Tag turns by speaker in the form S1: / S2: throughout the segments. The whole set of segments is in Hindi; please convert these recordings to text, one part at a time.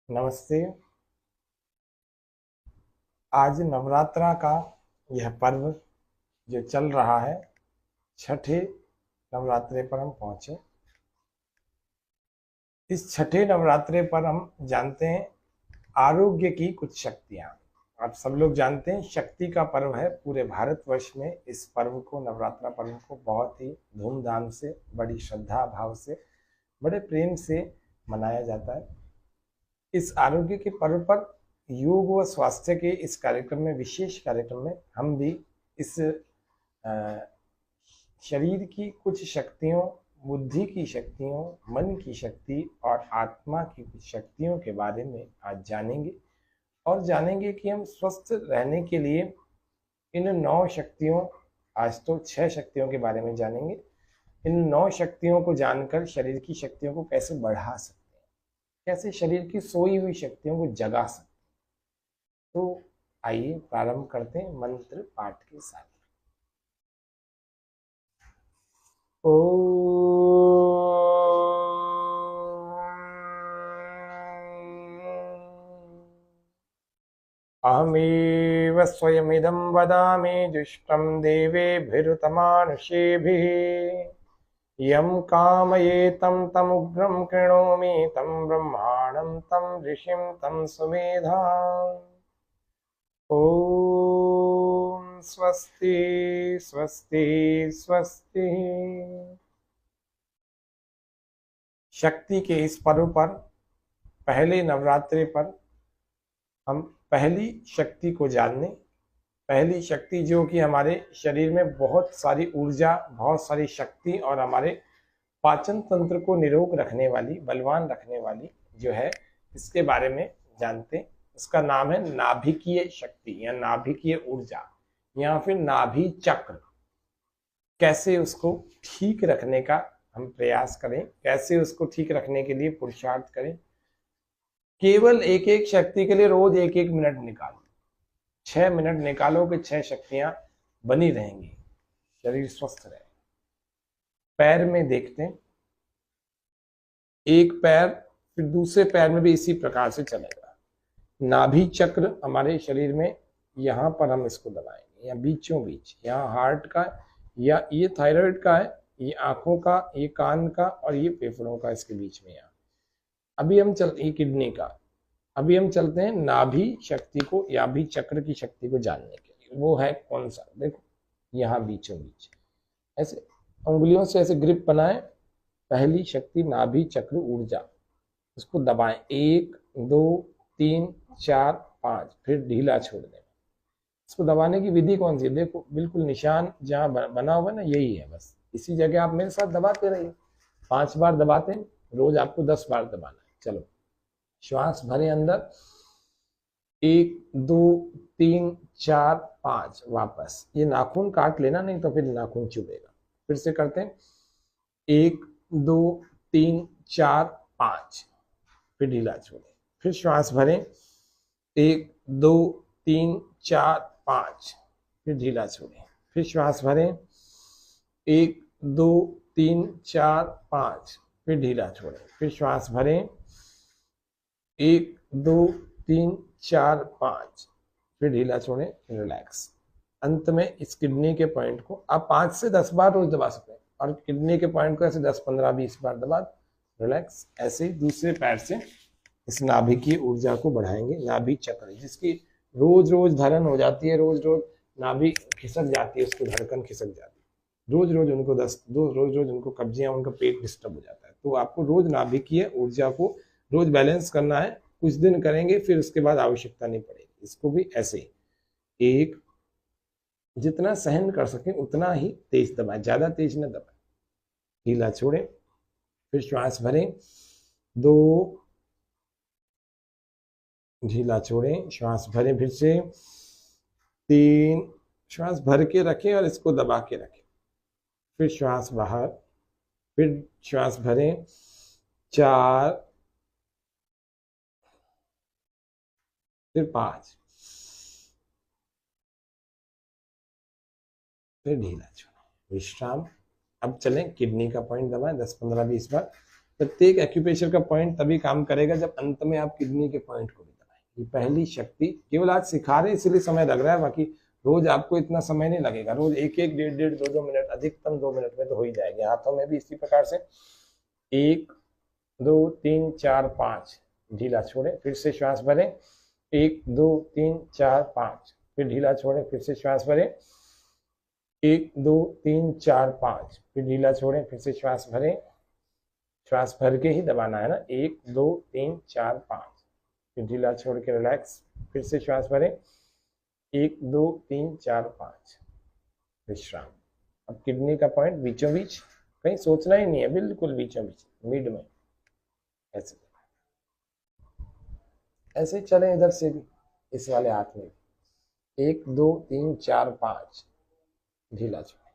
S1: नमस्ते। आज नवरात्रा का यह पर्व जो चल रहा है, छठे नवरात्रे पर हम पहुंचे। इस छठे नवरात्रे पर हम जानते हैं आरोग्य की कुछ शक्तियां। आप सब लोग जानते हैं शक्ति का पर्व है। पूरे भारतवर्ष में इस पर्व को, नवरात्रा पर्व को बहुत ही धूमधाम से, बड़ी श्रद्धा भाव से, बड़े प्रेम से मनाया जाता है। इस आरोग्य के पर्व पर योग व स्वास्थ्य के इस कार्यक्रम में, विशेष कार्यक्रम में, हम भी इस शरीर की कुछ शक्तियों, बुद्धि की शक्तियों, मन की शक्ति और आत्मा की कुछ शक्तियों के बारे में आज जानेंगे। और जानेंगे कि हम स्वस्थ रहने के लिए इन 9 शक्तियों, आज तो 6 शक्तियों के बारे में जानेंगे। इन 9 शक्तियों को जानकर शरीर की शक्तियों को कैसे बढ़ा सकते हैं, कैसे शरीर की सोई हुई शक्तियों को जगा सकते हैं। तो आइए प्रारंभ करते हैं मंत्र पाठ के साथ। ओ अहमेव स्वयमिदं वदामि जुष्टं देवेभिरुतमानुषेभिः। यं कामयेतं तमुग्रं कृणोमि तं ब्रह्माणं तं ऋषिं तं सुमेधाम्। ओम स्वस्ति स्वस्ति स्वस्ति। शक्ति के इस पर्व पर, पहले नवरात्रि पर, हम पहली शक्ति को जानने। पहली शक्ति जो कि हमारे शरीर में बहुत सारी ऊर्जा, बहुत सारी शक्ति और हमारे पाचन तंत्र को निरोग रखने वाली, बलवान रखने वाली जो है, इसके बारे में जानते हैं। उसका नाम है नाभिकीय शक्ति या नाभिकीय ऊर्जा या फिर नाभि चक्र। कैसे उसको ठीक रखने का हम प्रयास करें, कैसे उसको ठीक रखने के लिए पुरुषार्थ करें। केवल एक एक शक्ति के लिए रोज एक एक मिनट निकालो। 6 मिनट निकालो कि 6 शक्तियां बनी रहेंगी, शरीर स्वस्थ रहे। पैर में देखते हैं, एक पैर फिर दूसरे पैर में भी इसी प्रकार से चलेगा। नाभि चक्र हमारे शरीर में, यहां पर हम इसको दबाएंगे या बीचों बीच, यहाँ हार्ट का, या ये थायराइड का है, ये आंखों का, ये कान का और ये फेफड़ों का, इसके बीच में यहाँ। अभी हम ये किडनी का। अभी हम चलते हैं नाभि शक्ति को, या भी चक्र की शक्ति को जानने के लिए। वो है कौन सा? देखो यहाँ बीचों बीच ऐसे उंगलियों से ऐसे ग्रिप बनाए। पहली शक्ति नाभि चक्र ऊर्जा, उसको दबाएं। 1 2 3 4 5, फिर ढीला छोड़ दें। इसको दबाने की विधि कौन सी है? देखो बिल्कुल निशान जहां बना हुआ है ना, यही है। बस इसी जगह आप मेरे साथ दबाते रहिए। 5 बार दबाते हैं, रोज आपको 10 बार दबाना है। चलो, श्वास भरे अंदर, 1 2 3 4 5, वापस। ये नाखून काट लेना, नहीं तो फिर नाखून चुभेगा। फिर से करते हैं, 1 2 3 4 5, फिर ढीला छोड़े। फिर श्वास भरें, 1 2 3 4 5, फिर ढीला छोड़ें। फिर श्वास भरें, 1 2 3 4 5, फिर ढीला छोड़ें। फिर श्वास भरें, 1 2 3 4 5, फिर ढीला छोड़ें, रिलैक्स। अंत में इस किडनी के पॉइंट को आप 5 से 10 बार रोज दबा सकते हैं, और किडनी के पॉइंट को ऐसे 10 15 20 बार दबा, रिलैक्स। ऐसे ही दूसरे पैर से इस नाभि की ऊर्जा को बढ़ाएंगे। नाभि चक्र जिसकी रोज रोज धड़न हो जाती है, रोज रोज नाभि खिसक जाती है, उसकी धड़कन खिसक जाती है, रोज रोज उनको रोज रोज उनको कब्जियां, उनका पेट डिस्टर्ब हो जाता है। तो आपको रोज नाभिकीय ऊर्जा को रोज बैलेंस करना है। कुछ दिन करेंगे, फिर उसके बाद आवश्यकता नहीं पड़ेगी। इसको भी ऐसे एक, जितना सहन कर सके उतना ही तेज दबाएं, ज्यादा तेज न दबाएं। ढीला छोड़ें, फिर श्वास भरें, 2, ढीला छोड़ें, श्वास भरें, फिर से 3, श्वास भर के रखें और इसको दबा के रखें। फिर श्वास बाहर, फिर श्वास भरें, 4, फिर 5, फिर ढीला छोड़ें, विश्राम। अब चलें, किडनी का पॉइंट दबाएं 10 15 20 बार। प्रत्येक एक्यूप्रेशर का पॉइंट तभी काम करेगा जब अंत में आप किडनी के पॉइंट को भी दबाएं। ये पहली शक्ति, केवल आज सिखा रहे इसलिए समय लग रहा है, बाकी रोज आपको इतना समय नहीं लगेगा। रोज एक एक डेढ़ डेढ़ 2 मिनट, अधिकतम 2 मिनट में तो हो ही जाएगी। हाथों में भी इसी प्रकार से 1 2 3 4 5, ढीला छोड़े, फिर से श्वास भरें, 1 2 3 4 5, फिर ढीला छोड़े, फिर से श्वास भरें, 1 2 3 4 5, फिर ढीला छोड़े, फिर से श्वास भरें, श्वास भर के ही दबाना है ना, 1 2 3 4 5, फिर ढीला छोड़ के रिलैक्स, फिर से श्वास भरें, 1 2 3 4 5, विश्राम। अब किडनी का पॉइंट बीचों बीच, कहीं सोचना ही नहीं है, बिल्कुल बीचों बीच, मिड में, ऐसे ऐसे चले इधर से भी, इस वाले हाथ में 1 2 3 4 5, ढीला छोड़े,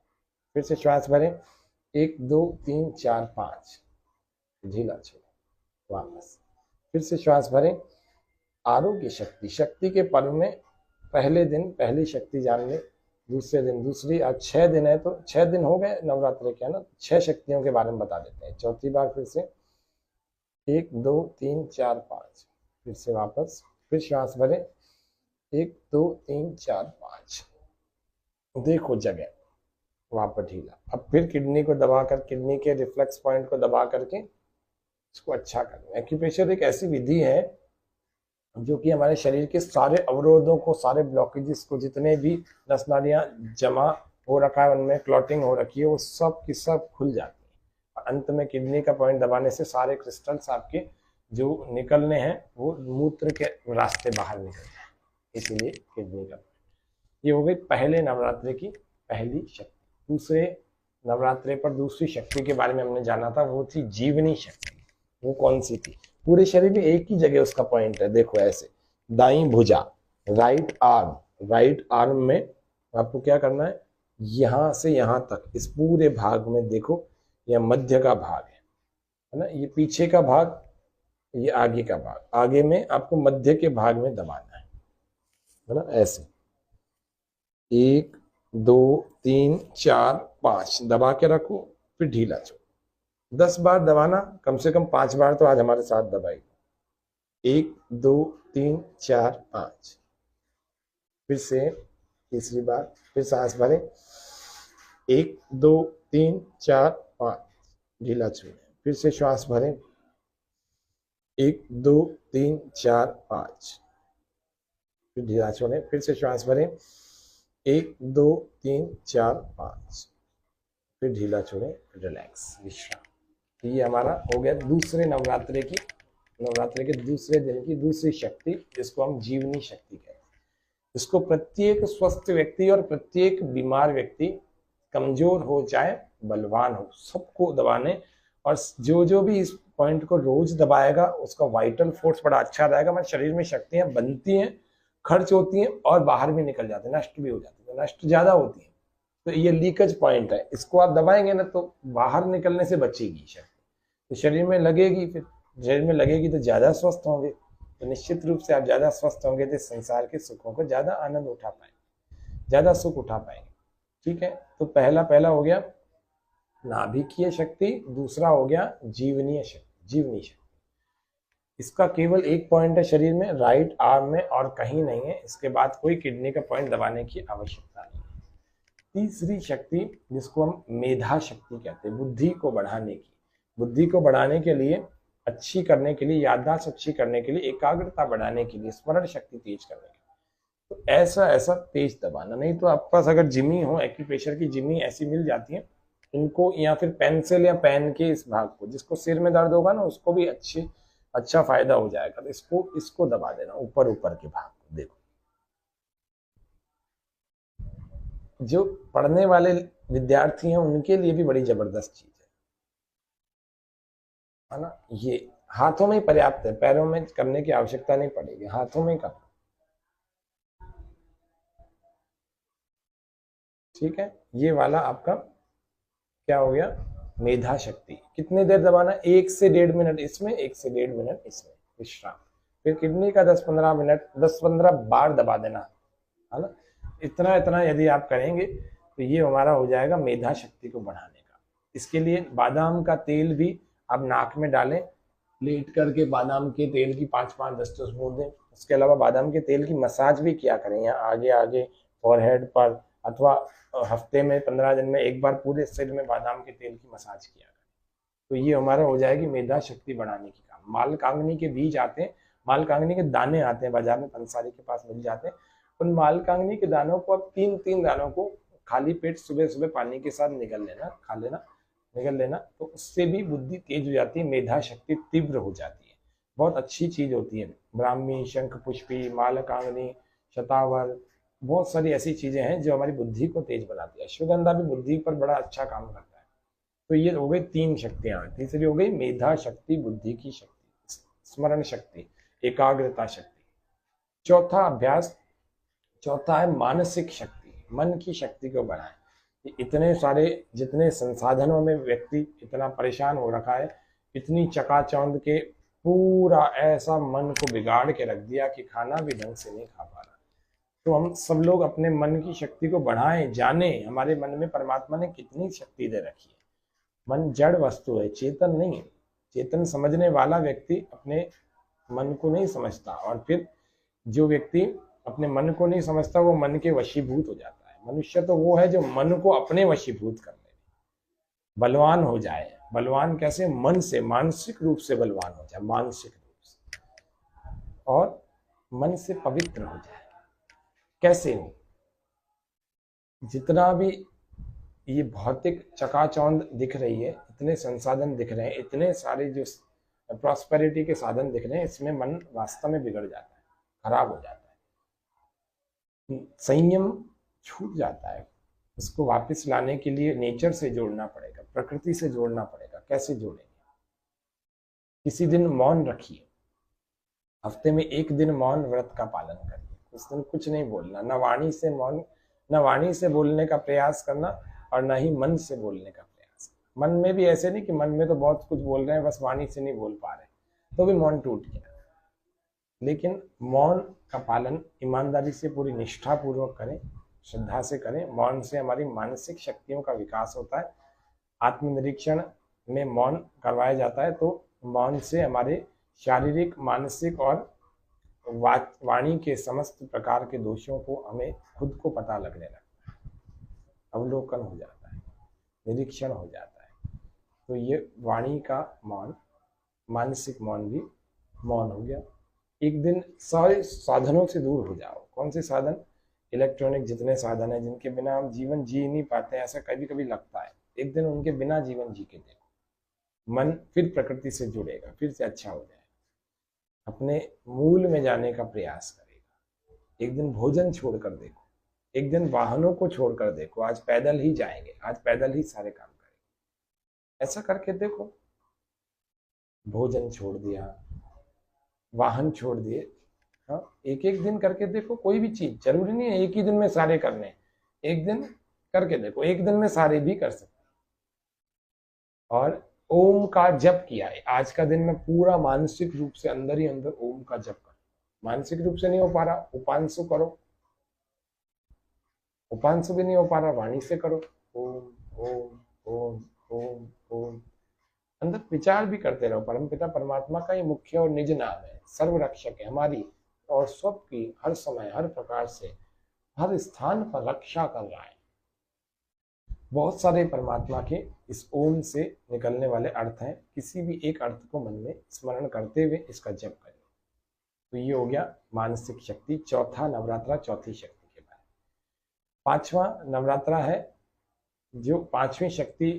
S1: फिर से श्वास भरें, 1 2 3 4 5, ढीला छोड़े, वापस, फिर से श्वास भरें। आरोग्य शक्ति, शक्ति के पर्व में पहले दिन पहली शक्ति जान ले, दूसरे दिन दूसरी। आज 6 दिन है तो 6 दिन हो गए नवरात्रि के, है ना, 6 शक्तियों के बारे में बता देते हैं। चौथी बार फिर से 1 2 3 4 5, फिर से वापस, फिर श्वास भरें, 1 2 3 4 5, देखो जगह, वहां पर ढीला। अब फिर किडनी को दबाकर, किडनी के रिफ्लेक्स पॉइंट को दबा करके इसको अच्छा करना। एक्यूप्रेशर एक ऐसी विधि है जो कि हमारे शरीर के सारे अवरोधों को, सारे ब्लॉकेजेस को, जितने भी नस नालियां जमा हो रखा है, उनमें क्लॉटिंग हो रखी है, वो सब की सब खुल जाती है। और अंत में किडनी का पॉइंट दबाने से सारे क्रिस्टल्स आपके जो निकलने हैं वो मूत्र के रास्ते बाहर निकल जाए, इसीलिए किडनी का पॉइंट। ये हो गई पहले नवरात्रि की पहली शक्ति। दूसरे नवरात्रि पर दूसरी शक्ति के बारे में हमने जाना था, वो थी जीवनी शक्ति। वो कौन सी थी? पूरे शरीर में एक ही जगह उसका पॉइंट है, देखो ऐसे, दाई भुजा, राइट आर्म। राइट आर्म में आपको क्या करना है, यहां से यहां तक, इस पूरे भाग में देखो, यह मध्य का भाग है ना, ये पीछे का भाग, ये आगे का भाग, आगे में आपको मध्य के भाग में दबाना है ना, ऐसे 1 2 3 4 5 दबा के रखो, फिर ढीला छोड़ो। 10 बार दबाना, कम से कम 5 बार तो आज हमारे साथ दबाई। 1 2 3 4 5, फिर से तीसरी बार, फिर सांस भरें, 1 2 3 4 5, ढीला छोड़ें, फिर से श्वास भरें, 1 2 3 4 5, फिर ढीला छोड़ें, फिर से श्वास भरें, 1 2 3 4 5, फिर ढीला छोड़ें, रिलैक्स, विश्राम। ये हमारा हो गया दूसरे नवरात्रि के दूसरे दिन की दूसरी शक्ति, जिसको हम जीवनी शक्ति कहते हैं। इसको प्रत्येक स्वस्थ व्यक्ति और प्रत्येक बीमार व्यक्ति, कमजोर हो चाहे बलवान हो, सबको दबाने, और जो जो भी इस पॉइंट को रोज दबाएगा उसका वाइटल फोर्स बड़ा अच्छा रहेगा। हमारे शरीर में शक्तियां बनती हैं, खर्च होती हैं और बाहर भी निकल जाती है, नष्ट भी हो जाती है, नष्ट ज्यादा होती है। तो ये लीकेज पॉइंट है, इसको आप दबाएंगे ना तो बाहर निकलने से बचेगी शक्ति, तो शरीर में लगेगी, फिर शरीर में लगेगी तो ज्यादा स्वस्थ होंगे। तो निश्चित रूप से आप ज्यादा स्वस्थ होंगे तो संसार के सुखों को ज्यादा आनंद उठा पाएंगे, ज्यादा सुख उठा पाएंगे। ठीक है, तो पहला हो गया नाभिकीय शक्ति, दूसरा हो गया जीवनी शक्ति। इसका केवल एक पॉइंट है शरीर में, राइट आर्म में, और कहीं नहीं है। इसके बाद कोई किडनी का पॉइंट दबाने की आवश्यकता नहीं है। तीसरी शक्ति, जिसको हम मेधा शक्ति कहते हैं, बुद्धि को बढ़ाने के लिए, अच्छी करने के लिए, याददाश्त अच्छी करने के लिए, एकाग्रता बढ़ाने के लिए, स्मरण शक्ति तेज करने के लिए, तो ऐसा तेज दबाना। नहीं तो आपके पास अगर जिमी हो, एक्यूप्रेशर की जिमी ऐसी मिल जाती है इनको, या फिर पेंसिल या पेन के इस भाग को, जिसको सिर में दर्द होगा ना उसको भी अच्छा फायदा हो जाएगा। तो इसको दबा देना, ऊपर के भाग को। देखो, जो पढ़ने वाले विद्यार्थी हैं उनके लिए भी बड़ी जबरदस्त चीज है ना। ये हाथों में ही पर्याप्त है, पैरों में करने की आवश्यकता नहीं पड़ेगी, हाथों में ही करना। ठीक है, ये वाला आपका क्या हो गया, मेधा शक्ति। कितनी देर दबाना, 1 से 1.5 मिनट इसमें, 1 से 1.5 मिनट इसमें, विश्राम। फिर किडनी का 10-15 मिनट, 10-15 बार दबा देना, है ना। इतना यदि आप करेंगे तो ये हमारा हो जाएगा मेधा शक्ति को बढ़ाने का। इसके लिए बादाम का तेल भी आप नाक में डालें, लेट करके बादाम के तेल की 5-5 10-10 बूंदें। उसके अलावा बादाम के तेल की मसाज भी किया करें, यहाँ आगे आगे फॉरहेड पर, अथवा हफ्ते में 15 दिन में एक बार पूरे सिर में बादाम के तेल की मसाज किया करें। तो ये हमारा हो जाएगी मेधा शक्ति बढ़ाने की काम। मालकांगनी के बीज आते हैं, मालकांगनी के दाने आते हैं बाजार में, पंसारी के पास मिल जाते हैं। उन मालकांगनी के दानों को अब 3-3 दानों को खाली पेट सुबह सुबह पानी के साथ निगल लेना, खा लेना, निगल लेना, तो उससे भी बुद्धि तेज हो जाती है, मेधा शक्ति तीव्र हो जाती है। बहुत अच्छी चीज होती है। ब्राह्मी, शंख पुष्पी, मालकांगनी, शतावर, बहुत सारी ऐसी चीजें हैं जो हमारी बुद्धि को तेज बनाती है। अश्वगंधा भी बुद्धि पर बड़ा अच्छा काम करता है। तो ये हो गई 3 शक्तियां। तीसरी हो गई मेधा शक्ति, बुद्धि की शक्ति, स्मरण शक्ति, एकाग्रता शक्ति। चौथा अभ्यास, चौथा है मानसिक शक्ति, मन की शक्ति को बढ़ाएं। इतने सारे जितने संसाधनों में व्यक्ति इतना परेशान हो रखा है, इतनी चकाचौंध के पूरा ऐसा मन को बिगाड़ के रख दिया कि खाना भी ढंग से नहीं खा पा रहा। तो हम सब लोग अपने मन की शक्ति को बढ़ाएं, जाने हमारे मन में परमात्मा ने कितनी शक्ति दे रखी है। मन जड़ वस्तु है, चेतन नहीं है। चेतन समझने वाला व्यक्ति अपने मन को नहीं समझता, और फिर जो व्यक्ति अपने मन को नहीं समझता वो मन के वशीभूत हो जाता है। मनुष्य तो वो है जो मन को अपने वशीभूत कर ले, बलवान हो जाए। बलवान कैसे? मन से, मानसिक रूप से बलवान हो जाए, मानसिक रूप से, और मन से पवित्र हो जाए। कैसे हो? जितना भी ये भौतिक चकाचौंध दिख रही है, इतने संसाधन दिख रहे हैं, इतने सारे जो प्रॉस्पेरिटी के साधन दिख रहे हैं, इसमें मन वास्तव में बिगड़ जाता है, खराब हो जाता है, संयम छूट जाता है। उसको वापस लाने के लिए नेचर से जोड़ना पड़ेगा, प्रकृति से जोड़ना पड़ेगा। कैसे जोड़ेंगे? किसी दिन मौन रखिए, हफ्ते में 1 दिन मौन व्रत का पालन करिए। उस दिन कुछ नहीं बोलना, न वाणी से मौन, न वाणी से बोलने का प्रयास करना, और न ही मन से बोलने का प्रयास। मन में भी ऐसे नहीं कि मन में तो बहुत कुछ बोल रहे हैं, बस वाणी से नहीं बोल पा रहे, तो भी मौन टूट गया। लेकिन मौन का पालन ईमानदारी से, पूरी निष्ठा पूर्वक करें, श्रद्धा से करें। मौन से हमारी मानसिक शक्तियों का विकास होता है। आत्मनिरीक्षण में मौन करवाया जाता है, तो मौन से हमारे शारीरिक, मानसिक और वाणी के समस्त प्रकार के दोषों को हमें खुद को पता लगने लगता है, अवलोकन हो जाता है, निरीक्षण हो जाता है। तो ये वाणी का मौन, मानसिक मौन भी मौन हो गया। एक दिन सारे साधनों से दूर हो जाओ। कौन से साधन? इलेक्ट्रॉनिक जितने साधन है, जिनके बिना हम जीवन जी नहीं पाते, ऐसा कभी कभी लगता है, एक दिन उनके बिना जीवन जी के देखो। मन फिर प्रकृति से जुड़ेगा, फिर से अच्छा हो जाएगा, अपने मूल में जाने का प्रयास करेगा। एक दिन भोजन छोड़कर देखो, एक दिन वाहनों को छोड़कर देखो, आज पैदल ही जाएंगे, आज पैदल ही सारे काम करेंगे, ऐसा करके देखो। भोजन छोड़ दिया, वाहन छोड़ दिए, हाँ, एक एक दिन करके देखो। कोई भी चीज जरूरी नहीं है एक ही दिन में सारे करने, एक दिन करके देखो, एक दिन में सारे भी कर सकते। और ओम का जप किया है, आज का दिन में पूरा मानसिक रूप से अंदर ही अंदर ओम का जप करो। मानसिक रूप से नहीं हो पा रहा, उपांशु करो, उपांशु भी नहीं हो पा रहा, वाणी से करो। ओम ओम ओम ओम ओम, अंदर विचार भी करते रहो। परमपिता परमात्मा का ये मुख्य और निज नाम है, सर्वरक्षक है, हमारी और सबकी हर समय हर प्रकार से हर स्थान पर रक्षा कर रहा है। बहुत सारे परमात्मा के इस ओम से निकलने वाले अर्थ हैं, किसी भी एक अर्थ को मन में स्मरण करते हुए इसका जप करें। तो ये हो गया मानसिक शक्ति, चौथा नवरात्रा, चौथी शक्ति के बारे में। 5वां नवरात्रा है, जो 5वीं शक्ति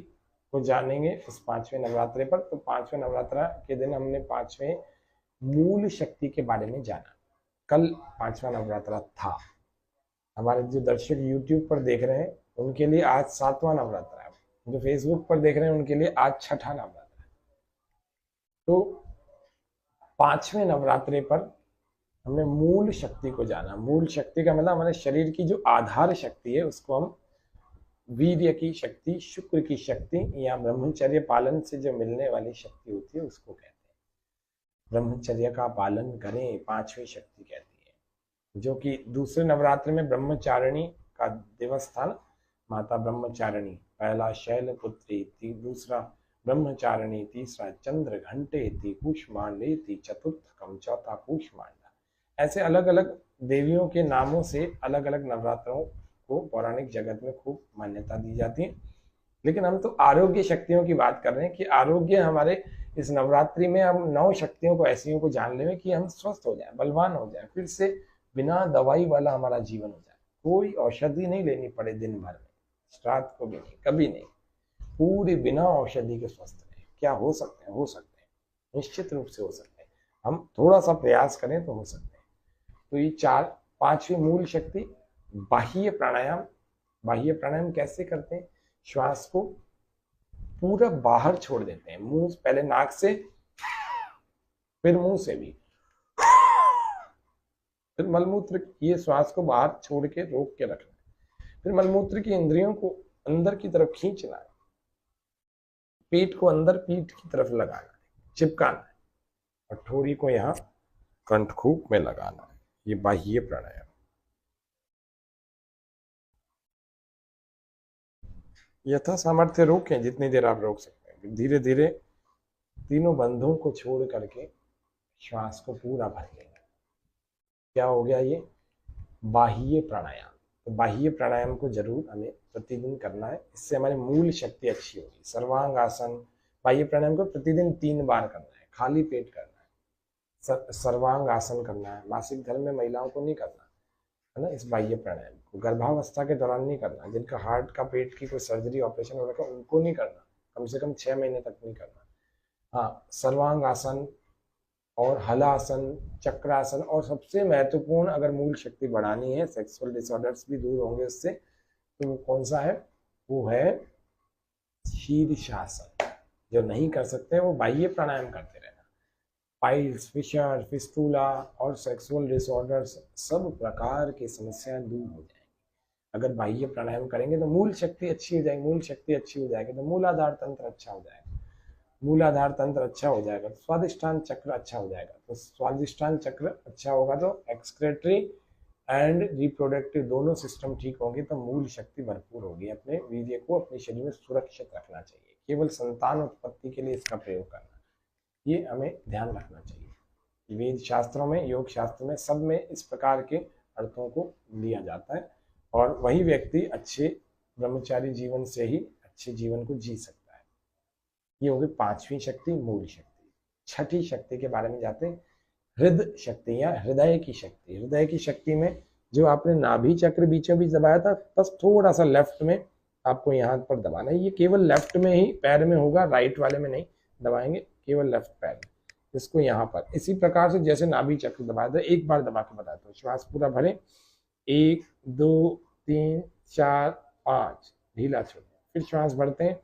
S1: को जानेंगे इस 5वें नवरात्रे पर। तो 5वें नवरात्रा के दिन हमने 5वें मूल शक्ति के बारे में जाना। कल 5वां नवरात्रा था। हमारे जो दर्शक YouTube पर देख रहे हैं उनके लिए आज 7वां नवरात्रा है, जो फेसबुक पर देख रहे हैं उनके लिए आज 6ठा नवरात्रा है। तो 5वें नवरात्रे पर हमने मूल शक्ति को जाना। मूल शक्ति का मतलब हमारे शरीर की जो आधार शक्ति है उसको हम वीर्य की शक्ति, शुक्र की शक्ति, या ब्रह्मचर्य पालन से जो मिलने वाली शक्ति होती है उसको कहते हैं। ब्रह्मचर्य का पालन करें, 5वीं शक्ति कहती है। जो कि दूसरे नवरात्र में ब्रह्मचारिणी का दिवस था, माता ब्रह्मचारिणी। पहला शैलपुत्री, दूसरा ब्रह्मचारिणी, तीसरा चंद्र घंटेति, कूष्मांडेति, चतुर्थकम, चौथा कूष्मांडा। ऐसे अलग अलग देवियों के नामों से अलग अलग नवरात्रों को पौराणिक जगत में खूब मान्यता दी जाती है। लेकिन हम तो आरोग्य शक्तियों की बात कर रहे हैं कि आरोग्य हमारे इस नवरात्रि में हम 9 शक्तियों को ऐसी को जान लें कि हम स्वस्थ हो जाए, बलवान हो जाए, फिर से बिना दवाई वाला हमारा जीवन हो जाए, कोई औषधि नहीं लेनी पड़े दिन भर में, रात को भी नहीं, कभी नहीं, पूरे बिना औषधि के स्वस्थ रहे। क्या हो सकते हैं? हो सकते हैं, निश्चित रूप से हो सकते हैं। हम थोड़ा सा प्रयास करें तो हो सकते हैं। तो ये 5वीं मूल शक्ति बाह्य प्राणायाम। बाह्य प्राणायाम कैसे करते हैं? श्वास को पूरा बाहर छोड़ देते हैं, मुंह पहले नाक से, फिर मुंह से भी, फिर मलमूत्र, ये श्वास को बाहर छोड़ के रोक के रखना है। फिर मलमूत्र की इंद्रियों को अंदर की तरफ खींचना है, पेट को अंदर पीठ की तरफ लगाना है, चिपकाना है, और ठोड़ी को यहाँ कंठकूप में लगाना है। ये बाह्य प्राणायाम। यथा सामर्थ्य रोकें, जितनी देर आप रोक सकते हैं। धीरे धीरे तीनों बंधों को छोड़ करके श्वास को पूरा भर लेना। क्या हो गया ये? बाह्य प्राणायाम। तो बाह्य प्राणायाम को जरूर हमें प्रतिदिन करना है, इससे हमारी मूल शक्ति अच्छी होगी। सर्वांग आसन, बाह्य प्राणायाम को प्रतिदिन 3 बार करना है, खाली पेट करना है। सर्वांग आसन करना है, मासिक धर्म में महिलाओं को नहीं करना है ना, इस बाह्य प्राणायाम को गर्भावस्था के दौरान नहीं करना। जिनका हार्ट का, पेट की कोई सर्जरी ऑपरेशन हो रखा है उनको नहीं करना, कम से कम 6 महीने तक नहीं करना। हाँ, सर्वांग आसन और हलासन, चक्रासन, और सबसे महत्वपूर्ण अगर मूल शक्ति बढ़ानी है, सेक्सुअल डिसऑर्डर्स भी दूर होंगे उससे, तो वो कौन सा है? वो है शीर्षासन। जो नहीं कर सकते वो बाह्य प्राणायाम करते रहना। पाइल्स, फिशर, फिस्टूला और सेक्सुअल डिसऑर्डर्स, सब प्रकार की समस्याएं दूर हो जाएंगी अगर बाह्य प्राणायाम करेंगे। तो मूल शक्ति अच्छी हो जाएगी, मूल शक्ति अच्छी हो जाएगी तो मूलाधार तंत्र अच्छा हो जाएगा, मूलाधार तंत्र अच्छा हो जाएगा तो स्वादिष्टान चक्र अच्छा हो जाएगा, तो स्वादिष्टान चक्र अच्छा होगा तो एक्सक्रेटरी एंड रिप्रोडक्टिव दोनों सिस्टम ठीक होंगे, तो मूल शक्ति भरपूर होगी। अपने वीर्य को अपने शरीर में सुरक्षित रखना चाहिए, केवल संतान उत्पत्ति के लिए इसका प्रयोग करना, ये हमें ध्यान रखना चाहिए। वेद शास्त्रों में, योग शास्त्र में, सब में इस प्रकार के अर्थों को लिया जाता है, और वही व्यक्ति अच्छे ब्रह्मचारी जीवन से ही अच्छे जीवन को जी सकता है। ये होगी 5वीं शक्ति, मूल शक्ति। 6ठी शक्ति के बारे में जाते हैं, हृदय शक्ति या हृदय की शक्ति। हृदय की शक्ति में जो आपने नाभि चक्र बीचों बीच दबाया था, बस थोड़ा सा लेफ्ट में आपको यहाँ पर दबाना है। ये केवल लेफ्ट में ही पैर में होगा, राइट वाले में नहीं दबाएंगे, केवल लेफ्ट पैर में। इसको यहाँ पर इसी प्रकार से जैसे नाभि चक्र दबाया था, एक बार दबा के बताता हूँ। श्वास पूरा भरें, 1 2 3 4 5, ढीला छोड़ें, फिर श्वास भरते हैं,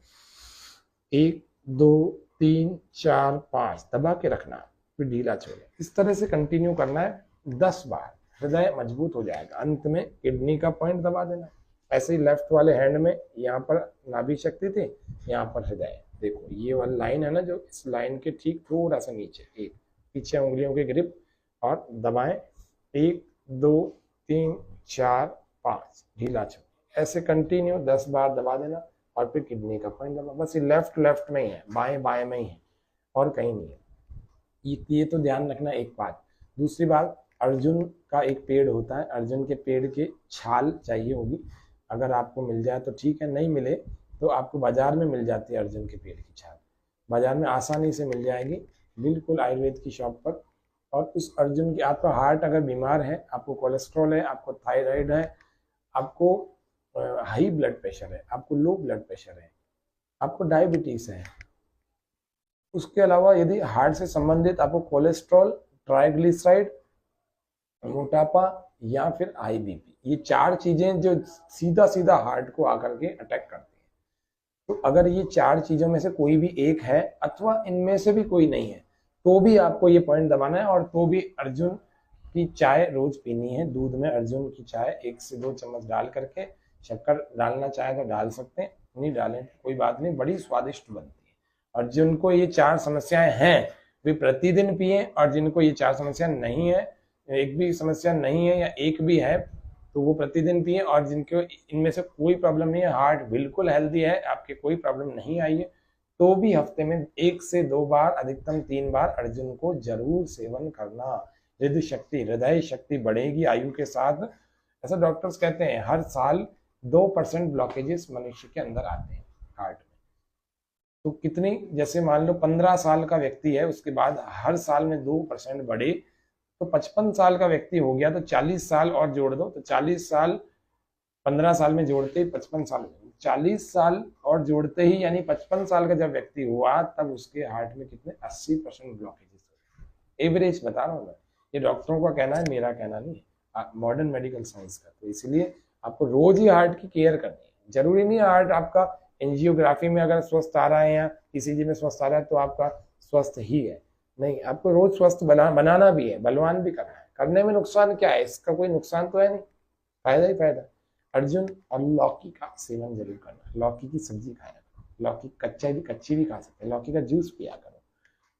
S1: 1 2 3 4 5, दबा के रखना, फिर ढीला छोड़ें। इस तरह से कंटिन्यू करना है 10 बार, हृदय मजबूत हो जाएगा। अंत में किडनी का पॉइंट दबा देना। ऐसे ही लेफ्ट वाले हैंड में यहाँ पर नाभि शक्ति थी, यहाँ पर हृदय। देखो ये वाली लाइन है ना, जो इस लाइन के ठीक थोड़ा सा नीचे, एक पीछे उंगलियों के ग्रिप और दबाएं, 1 2 3 4 5, ढीला छोड़ें। ऐसे कंटिन्यू 10 बार दबा देना, और फिर किडनी का पॉइंट दबा। बस ये लेफ्ट में ही है, बाएं बाएं में ही है, और कहीं नहीं है। ये तो ध्यान रखना एक बात। दूसरी बात, अर्जुन का एक पेड़ होता है, अर्जुन के पेड़ के छाल चाहिए होगी, अगर आपको मिल जाए तो ठीक है, नहीं मिले तो आपको बाजार में मिल जाती है अर्जुन के पेड़ की छाल, बाजार में आसानी से मिल जाएगी, बिल्कुल आयुर्वेद की शॉप पर। और उस अर्जुन की, आपका हार्ट अगर बीमार है, आपको कोलेस्ट्रॉल है, आपको थायराइड है, आपको हाई ब्लड प्रेशर है, आपको लो ब्लड प्रेशर है, आपको डायबिटीज है, उसके अलावा यदि हार्ट से संबंधित आपको कोलेस्ट्रॉल, ट्राइग्लिसराइड, मोटापा या फिर हाई बीपी, ये 4 चीजें जो सीधा सीधा हार्ट को आकर के अटैक करती हैं, तो अगर ये 4 चीजों में से कोई भी एक है, अथवा इनमें से भी कोई नहीं है, तो भी आपको ये पॉइंट दबाना है। और तो भी अर्जुन की चाय रोज पीनी है, दूध में अर्जुन की चाय 1 से 2 चम्मच डाल करके, शक्कर डालना चाहे तो डाल सकते हैं, नहीं डालें कोई बात नहीं, बड़ी स्वादिष्ट बनती है। और जिनको ये 4 समस्याएं हैं वे प्रतिदिन पिए, और जिनको ये 4 समस्या नहीं है, एक भी समस्या नहीं है या एक भी है, तो वो प्रतिदिन पिए। और जिनको इनमें से कोई प्रॉब्लम नहीं है, हार्ट बिल्कुल हेल्दी है, आपके कोई प्रॉब्लम नहीं आई है, तो भी हफ्ते में 1 से 2 बार, अधिकतम 3 बार अर्जुन को जरूर सेवन करना। हृदय शक्ति बढ़ेगी आयु के साथ। ऐसा डॉक्टर्स कहते हैं, हर साल 2% ब्लॉकेजेस मनुष्य के अंदर आते हैं हार्ट में। तो कितनी, जैसे मान लो 15 साल का व्यक्ति है, उसके बाद हर साल में 2% बढ़े तो 55 साल का व्यक्ति हो गया, तो 40 साल और जोड़ दो, तो 40 साल 15 साल में जोड़ते ही 55 साल, 40 साल और जोड़ते ही यानी 55 साल का जब व्यक्ति हुआ तब उसके हार्ट में कितने 80% ब्लॉकेजेस। एवरेज बता रहा हूँ मैं, ये डॉक्टरों का कहना है, मेरा कहना नहीं, मॉडर्न मेडिकल साइंस का। तो इसलिए आपको रोज ही हार्ट की केयर करनी है। जरूरी नहीं है हार्ट आपका एंजियोग्राफी में अगर स्वस्थ आ रहा है या ईसीजी में स्वस्थ आ रहा है तो आपका स्वस्थ ही है, नहीं, आपको रोज स्वस्थ बनाना भी है, बलवान भी करना है। करने में नुकसान क्या है, इसका कोई नुकसान तो है नहीं, फायदा ही फायदा। अर्जुन, और लौकी का सेवन जरूर करना, लौकी की सब्जी खाया करो, लौकी कच्ची भी खा सकते हैं, लौकी का जूस पिया करो।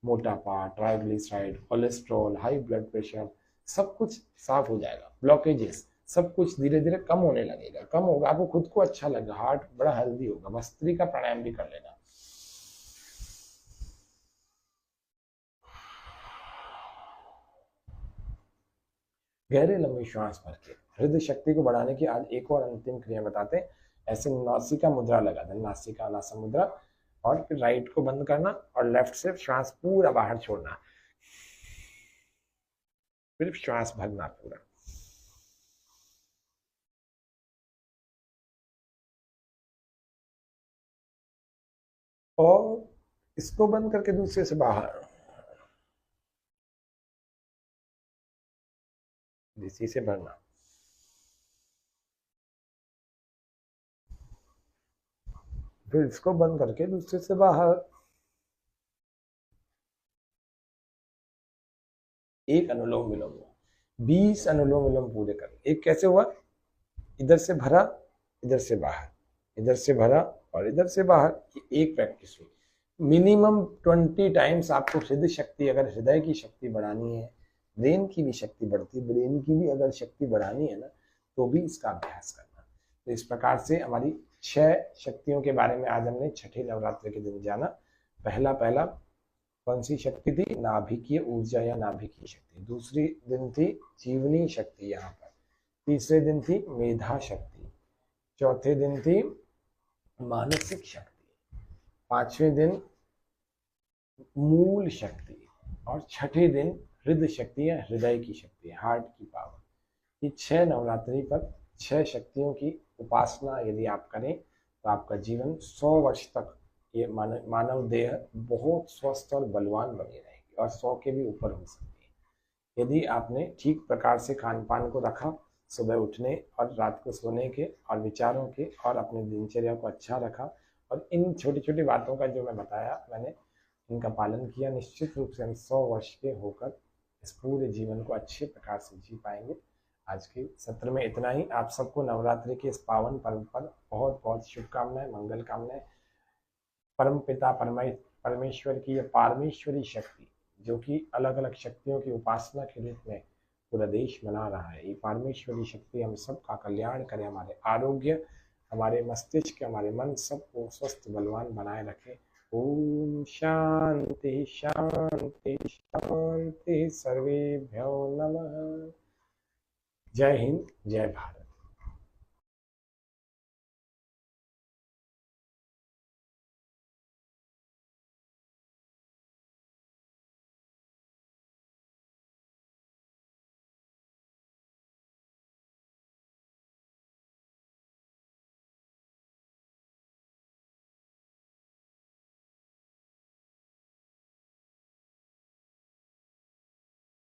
S1: मोटापा, triglyceride, cholesterol, high blood pressure, सब कुछ साफ हो जाएगा। ब्लॉकेजेस सब कुछ धीरे धीरे कम होने लगेगा, कम होगा, आपको खुद को अच्छा लगेगा, हार्ट बड़ा हेल्दी होगा। भस्त्री का प्राणायाम भी कर लेना। गहरे लंबे श्वास भर के हृदय शक्ति को बढ़ाने की आज एक और अंतिम क्रिया बताते हैं। ऐसे नासिका मुद्रा लगा दें, नासिका नासा मुद्रा, और फिर राइट को बंद करना और लेफ्ट से श्वास पूरा बाहर छोड़ना, फिर श्वास भरना पूरा। और इसको बंद करके दूसरे से बाहर, इसी से भरना। फिर इसको बंद करके दूसरे से बाहर। एक अनुलोम विलोम, 20 अनुलोम विलोम पूरे कर। एक कैसे हुआ, इधर से भरा, इधर से बाहर, इधर से भरा और इधर से बाहर, एक प्रैक्टिस हुई। मिनिमम 20 टाइम्स आपको हृदय शक्ति, अगर हृदय की शक्ति बढ़ानी है, ब्रेन की भी शक्ति बढ़ती है, ब्रेन की भी अगर शक्ति बढ़ानी है ना, तो भी इसका अभ्यास करना। तो इस प्रकार से हमारी 6 शक्तियों के बारे में आज हमने छठे नवरात्र के दिन जाना। पहला कौन सी शक्ति थी, नाभिकीय ऊर्जा या नाभिकीय शक्ति। दूसरी दिन थी जीवनी शक्ति यहाँ पर। तीसरे दिन थी मेधा शक्ति। चौथे दिन थी मानसिक शक्ति। पांचवें दिन मूल शक्ति। और छठे दिन हृदय शक्ति या हृदय की शक्ति, हार्ट की पावर। ये 6 नवरात्रि पर 6 शक्तियों की उपासना यदि आप करें तो आपका जीवन 100 वर्ष तक, ये मानव देह बहुत स्वस्थ और बलवान बनी रहेगी और 100 के भी ऊपर हो सकती है यदि आपने ठीक प्रकार से खान पान को रखा, सुबह उठने और रात को सोने के और विचारों के और अपने दिनचर्या को अच्छा रखा, और इन छोटी छोटी बातों का जो मैं बताया मैंने, इनका पालन किया, निश्चित रूप से हम 100 वर्ष के होकर इस पूरे जीवन को अच्छे प्रकार से जी पाएंगे। आज के सत्र में इतना ही। आप सबको नवरात्रि के इस पावन पर्व पर बहुत बहुत शुभकामनाएं, मंगल कामनाएं। परम पिता परमेश्वर की यह पारमेश्वरी शक्ति, जो कि अलग अलग शक्तियों की उपासना के रूप में पूरा देश मना रहा है, ये पारमेश्वरी शक्ति हम सबका कल्याण करे, हमारे आरोग्य, हमारे मस्तिष्क, हमारे मन सबको स्वस्थ बलवान बनाए रखे। ओम शांति शांति शांति, सर्वेभ्यो नमः। जय हिंद, जय भारत।